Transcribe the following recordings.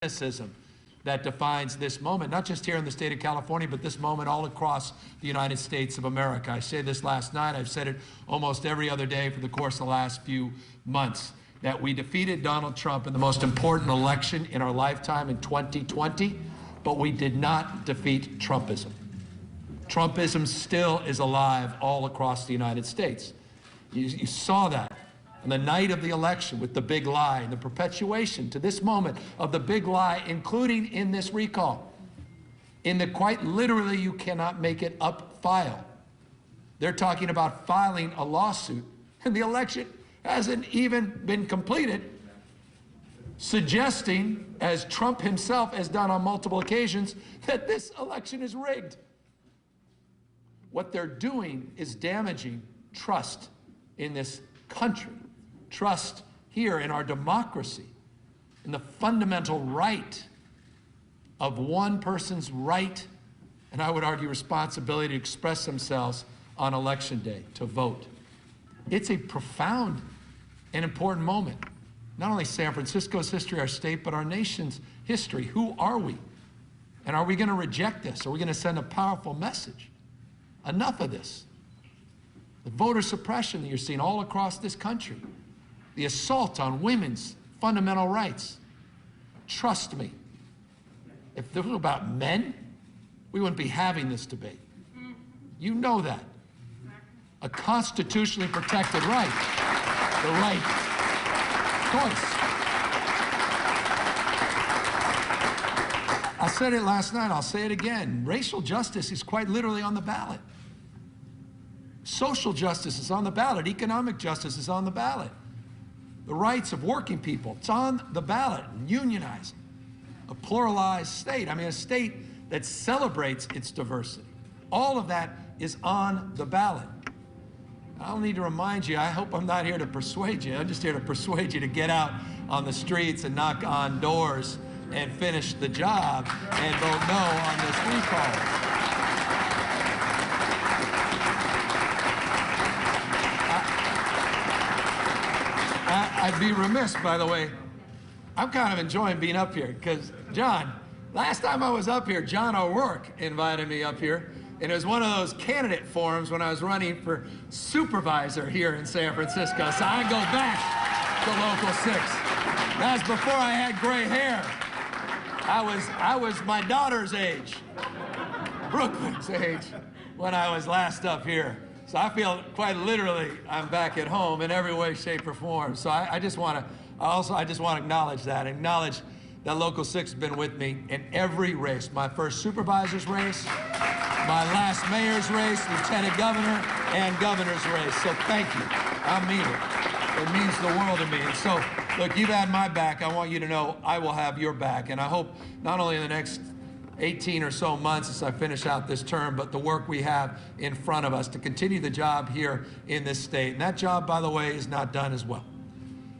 cynicism that defines this moment, not just here in the state of California, but this moment all across the United States of America. I said this last night, I've said it almost every other day for the course of the last few months, that we defeated Donald Trump in the most important election in our lifetime in 2020, but we did not defeat Trumpism. Trumpism still is alive all across the United States. You saw that on the night of the election with the big lie and the perpetuation to this moment of the big lie, including in this recall, in the quite literally you cannot make it up file. They're talking about filing a lawsuit, and the election hasn't even been completed, suggesting, as Trump himself has done on multiple occasions, that this election is rigged. What they're doing is damaging trust in this country, trust here in our democracy, in the fundamental right of one person's right, and I would argue responsibility, to express themselves on election day, to vote. It's a profound and important moment. Not only San Francisco's history, our state, but our nation's history. Who are we? And are we going to reject this? Are we going to send a powerful message? Enough of this. The voter suppression that you're seeing all across this country, the assault on women's fundamental rights. Trust me, if this was about men, we wouldn't be having this debate. You know that. A constitutionally protected right, the right choice. I said it last night, I'll say it again. Racial justice is quite literally on the ballot. Social justice is on the ballot. Economic justice is on the ballot. The rights of working people, it's on the ballot. Unionizing. A pluralized state, I mean a state that celebrates its diversity. All of that is on the ballot. I don't need to remind you, I hope I'm not here to persuade you. I'm just here to persuade you to get out on the streets and knock on doors and finish the job and vote no on this recall. I'd be remiss, by the way. I'm kind of enjoying being up here because, John, last time I was up here, John O'Rourke invited me up here, and it was one of those candidate forums when I was running for supervisor here in San Francisco. So I go back to Local 6. That's before I had gray hair. I was my daughter's age, Brooklyn's age, when I was last up here. So I feel quite literally I'm back at home in every way, shape, or form. So I just want to acknowledge that Local 6 has been with me in every race. My first supervisor's race, my last mayor's race, lieutenant governor, and governor's race. So thank you. I mean it. It means the world to me. And so, look, you've had my back. I want you to know I will have your back. And I hope not only in the next 18 or so months as I finish out this term, but the work we have in front of us to continue the job here in this state. And that job, by the way, is not done as well.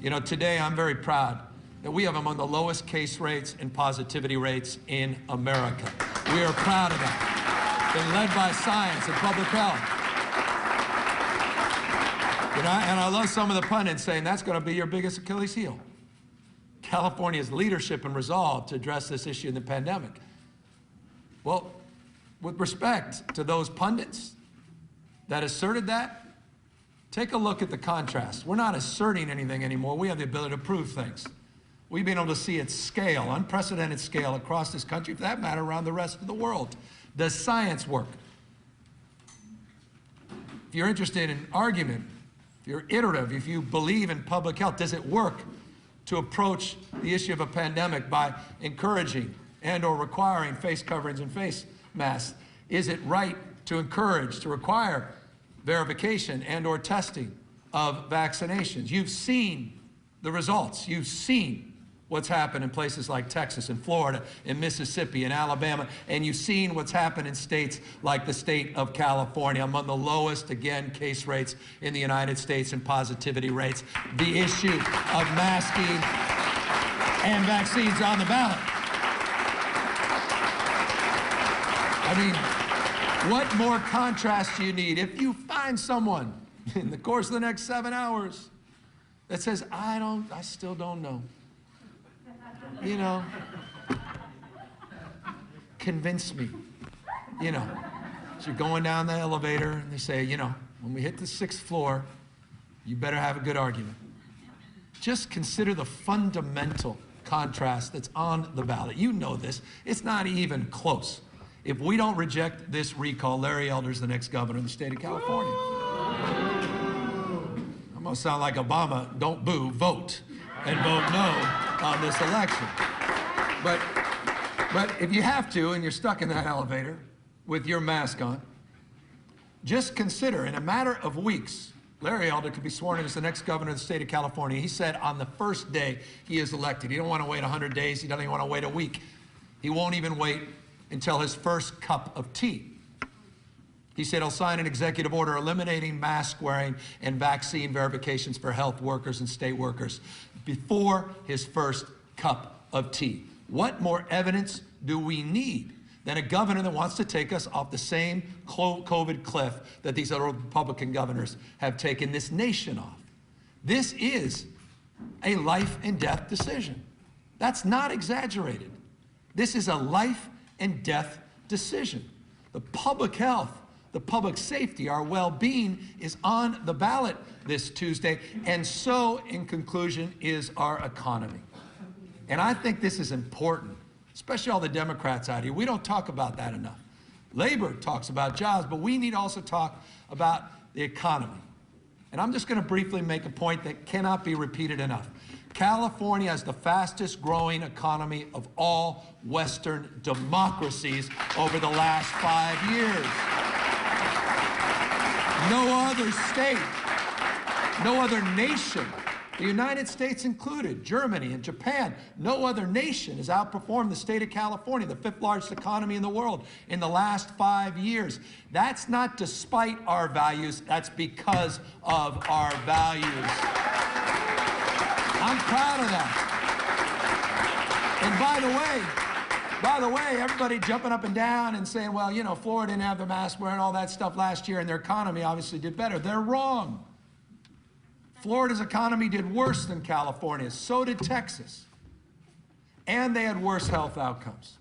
You know, today I'm very proud that we have among the lowest case rates and positivity rates in America. We are proud of that. Been led by science and public health. You know, and I love some of the pundits saying that's going to be your biggest Achilles heel. California's leadership and resolve to address this issue in the pandemic. Well, with respect to those pundits that asserted that, take a look at the contrast. We're not asserting anything anymore. We have the ability to prove things. We've been able to see its scale, unprecedented scale, across this country, for that matter, around the rest of the world. Does science work? If you're interested in argument, if you're iterative, if you believe in public health, does it work to approach the issue of a pandemic by encouraging and or requiring face coverings and face masks? Is it right to encourage, to require verification and or testing of vaccinations? You've seen the results. You've seen what's happened in places like Texas and Florida and Mississippi and Alabama, and you've seen what's happened in states like the state of California, among the lowest, again, case rates in the United States and positivity rates. The issue of masking and vaccines on the ballot. I mean, what more contrast do you need? If you find someone in the course of the next 7 hours that says, I still don't know. You know, convince me. You know, so you're going down the elevator and they say, you know, when we hit the 6th floor, you better have a good argument. Just consider the fundamental contrast that's on the ballot. You know this. It's not even close. If we don't reject this recall, Larry Elder's the next governor of the state of California. I'm going to sound like Obama. Don't boo, vote. And vote no on this election. But if you have to and you're stuck in that elevator with your mask on, just consider, in a matter of weeks, Larry Elder could be sworn in as the next governor of the state of California. He said on the first day he is elected, he don't want to wait 100 days, he doesn't even want to wait a week. He won't even wait until his first cup of tea. He said he'll sign an executive order eliminating mask wearing and vaccine verifications for health workers and state workers before his first cup of tea. What more evidence do we need than a governor that wants to take us off the same COVID cliff that these other Republican governors have taken this nation off? This is a life and death decision. That's not exaggerated. This is a life and death decision. The public health, the public safety, our well-being is on the ballot this Tuesday, and so, in conclusion, is our economy. And I think this is important, especially all the Democrats out here. We don't talk about that enough. Labor talks about jobs, but we need to also talk about the economy. And I'm just going to briefly make a point that cannot be repeated enough. California has the fastest growing economy of all Western democracies over the last 5 years. No other state, no other nation, the United States included, Germany and Japan, no other nation has outperformed the state of California, the 5th largest economy in the world, in the last 5 years. That's not despite our values, that's because of our values. I'm proud of that. And by the way, everybody jumping up and down and saying, well, you know, Florida didn't have the mask wearing all that stuff last year and their economy obviously did better. They're wrong. Florida's economy did worse than California's. So did Texas. And they had worse health outcomes.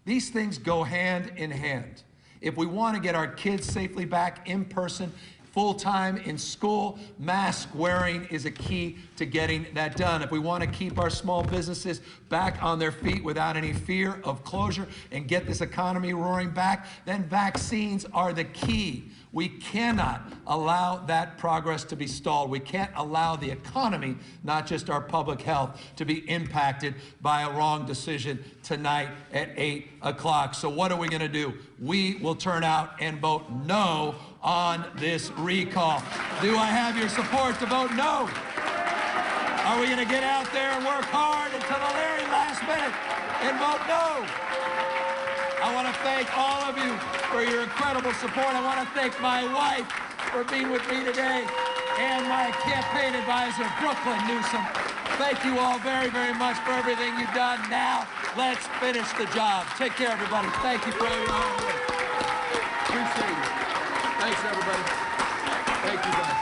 These things go hand in hand. If we want to get our kids safely back in person, full-time in school, mask wearing is a key to getting that done. If we want to keep our small businesses back on their feet without any fear of closure and get this economy roaring back, then vaccines are the key. We cannot allow that progress to be stalled. We can't allow the economy, not just our public health, to be impacted by a wrong decision tonight at 8 o'clock. So what are we going to do? We will turn out and vote no on this recall. Do I have your support to vote no? Are we going to get out there and work hard until the very last minute and vote no? I want to thank all of you for your incredible support. I want to thank my wife for being with me today and my campaign advisor, Brooklyn Newsom. Thank you all very, very much for everything you've done. Now, let's finish the job. Take care, everybody. Thank you for your hard work. Appreciate it. Thanks, everybody. Thank you, guys.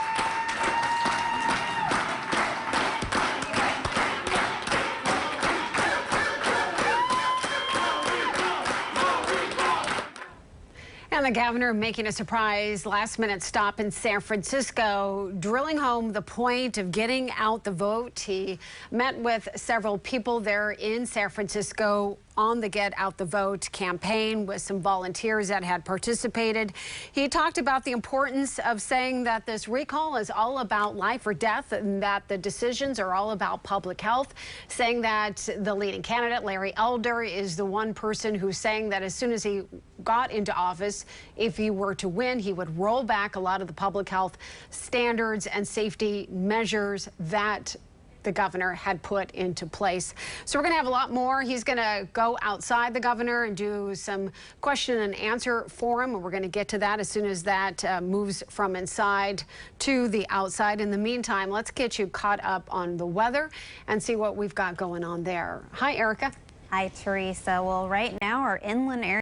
And the governor making a surprise last-minute stop in San Francisco, drilling home the point of getting out the vote. He met with several people there in San Francisco on the Get Out the Vote campaign with some volunteers that had participated. He talked about the importance of saying that this recall is all about life or death and that the decisions are all about public health, saying that the leading candidate, Larry Elder, is the one person who's saying that as soon as he got into office, if he were to win, he would roll back a lot of the public health standards and safety measures that the governor had put into place. So we're going to have a lot more. He's going to go outside the governor and do some question and answer for him, and we're going to get to that as soon as that moves from inside to the outside. In the meantime, let's get you caught up on the weather and see what we've got going on there. Hi, Erica. Hi, Teresa. Well, right now our inland area